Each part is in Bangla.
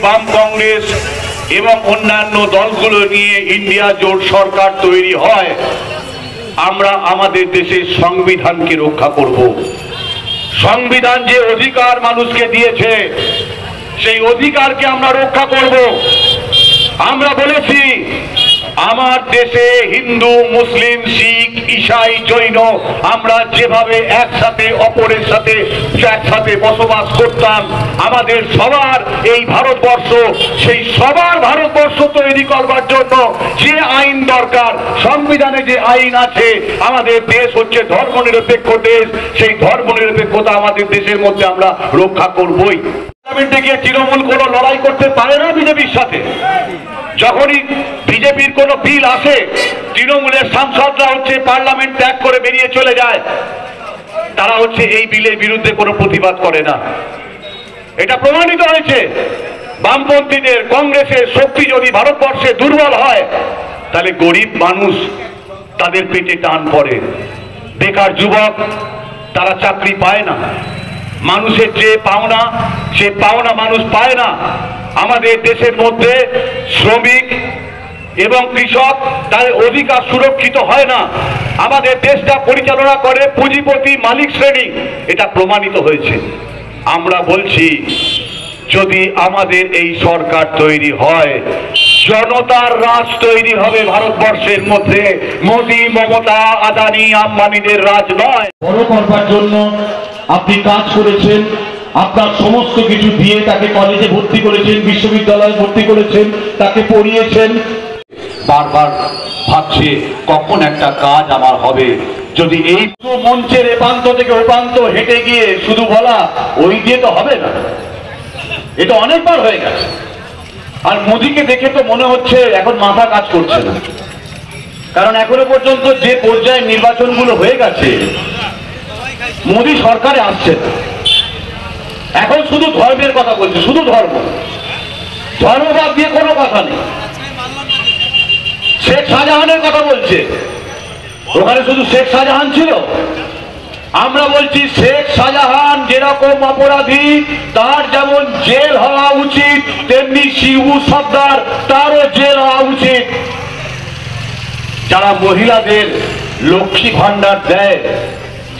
বাম কংগ্রেস এবং অন্যান্য দলগুলো নিয়ে ইন্ডিয়া জোট সরকার তৈরি হয়, আমরা আমাদের দেশের সংবিধানকে রক্ষা করব। সংবিধান যে অধিকার মানুষকে দিয়েছে সেই অধিকারকে আমরা রক্ষা করব। আমরা বলেছি আমার দেশে হিন্দু, মুসলিম, শিখ, ঈসাই, জৈন আমরা যেভাবে একসাথে অপরের সাথে একসাথে বসবাস করতাম, আমাদের সবার এই ভারতবর্ষ, সেই সবার ভারতবর্ষ তৈরি করবার জন্য যে আইন দরকার, সংবিধানে যে আইন আছে, আমাদের দেশ হচ্ছে ধর্মনিরপেক্ষ দেশ, সেই ধর্মনিরপেক্ষতা আমাদের দেশের মধ্যে আমরা রক্ষা করবই। পার্লামেন্টে গিয়ে তৃণমূল কোনো লড়াই করতে পারে না বিজেপির সাথে। যখনই বিজেপির কোনো বিল আসে, তৃণমূলের সাংসদরা হচ্ছে পার্লামেন্ট ত্যাগ করে বেরিয়ে চলে যায়। তারা হচ্ছে এই বিলের বিরুদ্ধে কোনো প্রতিবাদ করে না। এটা প্রমাণিত হয়েছে। বামপন্থীদের, কংগ্রেসের শক্তি যদি ভারতবর্ষে দুর্বল হয়, তাহলে গরিব মানুষ তাদের পেটে টান পড়ে। বেকার যুবক তারা চাকরি পায় না। মানুষের যে পাওনা, সে পাওনা মানুষ পায় না। আমাদের দেশের মধ্যে শ্রমিক এবং কৃষক তাদের অধিকার সুরক্ষিত হয় না। আমাদের দেশটা পরিচালনা করে পুঁজিপতি মালিক শ্রেণী, এটা প্রমাণিত হয়েছে। আমরা বলছি যদি আমাদের এই সরকার তৈরি হয়, জনতার রাজ তৈরি হবে ভারতবর্ষের মধ্যে। মোদি, মমতা, আদানি, আম্বানিদের রাজ নয়। বড় করবার জন্য আপনি কাজ করেছেন, আপনার সমস্ত কিছু দিয়ে তাকে কলেজে ভর্তি করেছেন, বিশ্ববিদ্যালয়ে ভর্তি করেছেন, তাকে পড়িয়েছেন। বারবার ভাবছে কখন একটা কাজ আমার হবে। যদি এই মঞ্চের এ প্রান্ত থেকে ও প্রান্ত হেঁটে গিয়ে শুধু বলা, ওই দিয়ে তো হবে না। এটা অনেকবার হয়ে গেছে। আর মোদিকে দেখে তো মনে হচ্ছে এখন মাথা কাজ করছে না। কারণ এখনো পর্যন্ত যে পর্যায়ে নির্বাচনগুলো হয়ে গেছে, মোদি সরকারে আসছে না। এখন শুধু ধর্মের কথা বলছে, শুধু ধর্মবাদ দিয়ে কোনো কথা নেই। শেখ শাহজাহানের কথা বলছে, ওখানে শুধু শেখ শাহজাহান ছিল। আমরা বলছি শেখ শাহজাহান যেরকম অপরাধী, তার যেমন জেল হওয়া উচিত, তেমনি শিবু সর্দার তারও জেল হওয়া উচিত। যারা মহিলাদের লক্ষ্মী ভান্ডার দেয়,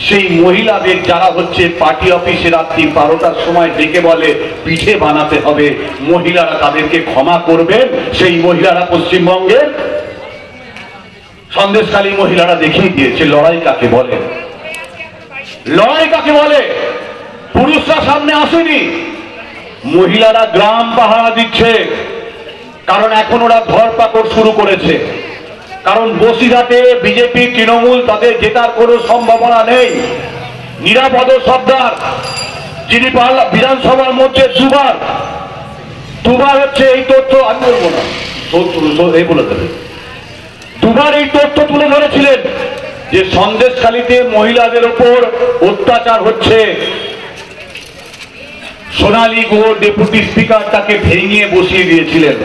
সেই মহিলাদের যারা হচ্ছে পার্টি অফিসে রাত্রি 12টার সময় ডেকে বলে পিঠে বানাতে হবে, মহিলারা তাদেরকে ক্ষমা করবেন। সেই মহিলারা পশ্চিমবঙ্গের সন্দেশখালী মহিলারা দেখিয়ে দিয়েছে লড়াই কাকে বলে। লড়াই কাকে বলে। পুরুষরা সামনে আসেনি, মহিলারা গ্রাম পাহারা দিচ্ছে। কারণ এখন ওরা ধরপাকড় শুরু করেছে। কারণ বসিরহাটে বিজেপি, তৃণমূল তাদের জেতার কোনো সম্ভাবনা নেই। নিরাপদ সর্দার, যিনি বিধানসভার মধ্যে দুবার হচ্ছে এই তথ্য, আমি বলবো না, এই বলে দেবে, দুবার এই তথ্য তুলে ধরেছিলেন যে সন্দেশখালীতে মহিলাদের ওপর অত্যাচার হচ্ছে। সোনালী গুহ ডেপুটি স্পিকার তাকে ভেঙে বসিয়ে দিয়েছিলেন।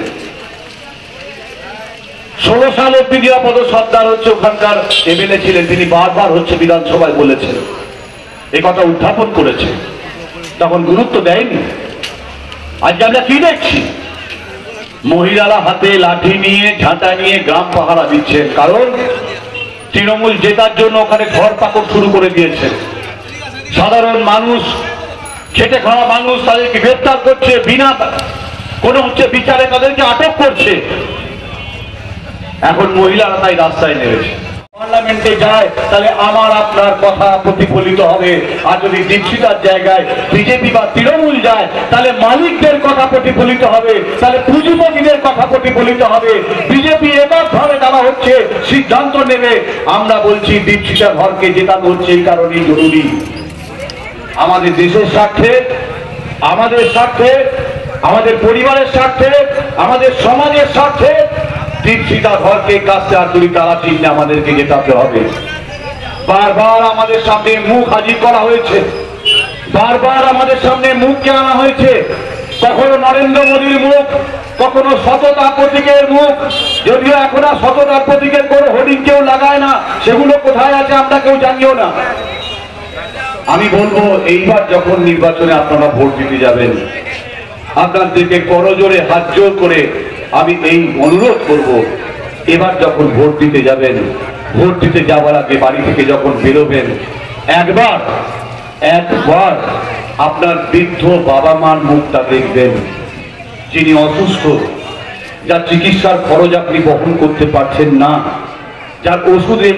16 সাল অব্দি নিরাপদ সর্দার হচ্ছে ওখানকার এমএলএ ছিলেন, তিনি বারবার হচ্ছে বিধানসভায় বলেছেন, এ কথা উত্থাপন করেছে, তখন গুরুত্ব দেয়নি। আজকে আমরা কি দেখছি? মহিলারা হাতে লাঠি নিয়ে, ঝাঁটা নিয়ে গ্রাম পাহারা দিচ্ছেন। কারণ তৃণমূল জেতার জন্য ওখানে ধরপাকড় শুরু করে দিয়েছে। সাধারণ মানুষ, খেটে খাওয়া মানুষ, তাদেরকে গ্রেফতার করছে, বিনা কোনো হচ্ছে বিচারে তাদেরকে আটক করছে। এখন মহিলারা তাই রাস্তায় নেমেছে। পার্লামেন্টে যায় তাহলে আমার আপনার কথা প্রতিফলিত হবে। আর যদি দীক্ষিতার জায়গায় বিজেপি বা তৃণমূল যায়, তাহলে মালিকদের কথা প্রতিফলিত হবে, তাহলে পুঁজিপতিদের কথা প্রতিফলিত হবে। বিজেপি এককভাবে তারা হচ্ছে সিদ্ধান্ত নেবে। আমরা বলছি দীক্ষিতা ঘরকে জেতানো হচ্ছে এই কারণেই জরুরি। আমাদের দেশের স্বার্থে, আমাদের স্বার্থে, আমাদের পরিবারের স্বার্থে, আমাদের সমাজের স্বার্থে দীক্ষিতা ঘরকে কাজটা তুলি তারা চিহ্নে আমাদেরকে জেতাতে হবে। বারবার আমাদের সামনে মুখ হাজির করা হয়েছে, বারবার আমাদের সামনে মুখকে আনা হয়েছে। কখনো নরেন্দ্র মোদীর মুখ, কখনো সততা প্রতীকের মুখ। যদিও এখন আর সততার প্রতীকের কোনো হোর্ডিং কেউ লাগায় না, সেগুলো কোথায় আছে আমরা কেউ জানিও না। আমি বলবো এইবার যখন নির্বাচনে আপনারা ভোট দিতে যাবেন, আপনাদেরকে করজোরে হাত জোর করে আমি এই অনুরোধ করব, এবার যখন ভোট দিতে যাবেন, ভোট দিতে যাওয়ার আগে বাড়ি থেকে যখন বেরোবেন, একবার আপনার বৃদ্ধ বাবা মার মুখটা দেখবেন, যিনি অসুস্থ, যার চিকিৎসার খরচ আপনি বহন করতে পারছেন না, যার ওষুধের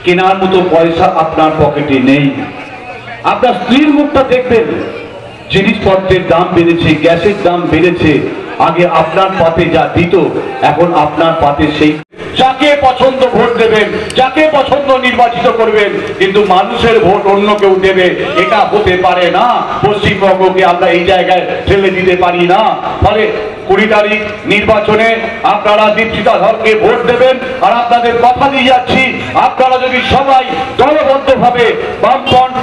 কেনার মতো পয়সা আপনার পকেটে নেই। আপনার স্ত্রীর মুখটা দেখবেন, জিনিসপত্রের দাম বেড়েছে, গ্যাসের দাম বেড়েছে, আগে আপনার পাতে যা দিত এখন আপনার পাতে সেই, যাকে পছন্দ ভোট দেবেন, যাকে পছন্দ নির্বাচিত করবেন, কিন্তু মানুষের ভোট অন্য কেউ দেবে এটা হতে পারে না। পশ্চিমবঙ্গকে আমরা এই জায়গায় ঠেলে দিতে পারি না। ফলে 20 তারিখ নির্বাচনে আপনারা দীপশিতা ধরকে ভোট দেবেন। আর আপনাদের কথা দিয়ে যাচ্ছি, আপনারা যদি সবাই দলবদ্ধভাবে বামফ্রন্ট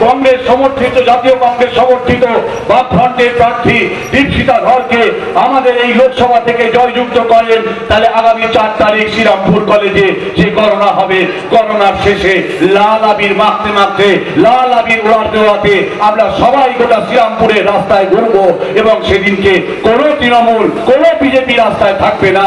কংগ্রেস সমর্থিত, জাতীয় কংগ্রেস সমর্থিত বামফ্রন্টের প্রার্থী দীপশিতা ধরকে আমাদের এই লোকসভা থেকে জয়যুক্ত করেন, তাহলে আগামী 4 তারিখ শ্রীরামপুর কলেজে যে গণনা হবে, গণনার শেষে লাল আবির মাখতে মাখতে, লাল আবির উড়াতে উড়াতে আমরা সবাই গোটা শ্রীরামপুরের রাস্তায় ঘুরবো এবং সেদিনকে কোনো তৃণমূল, কোনো বিজেপি রাস্তায় থাকবে না।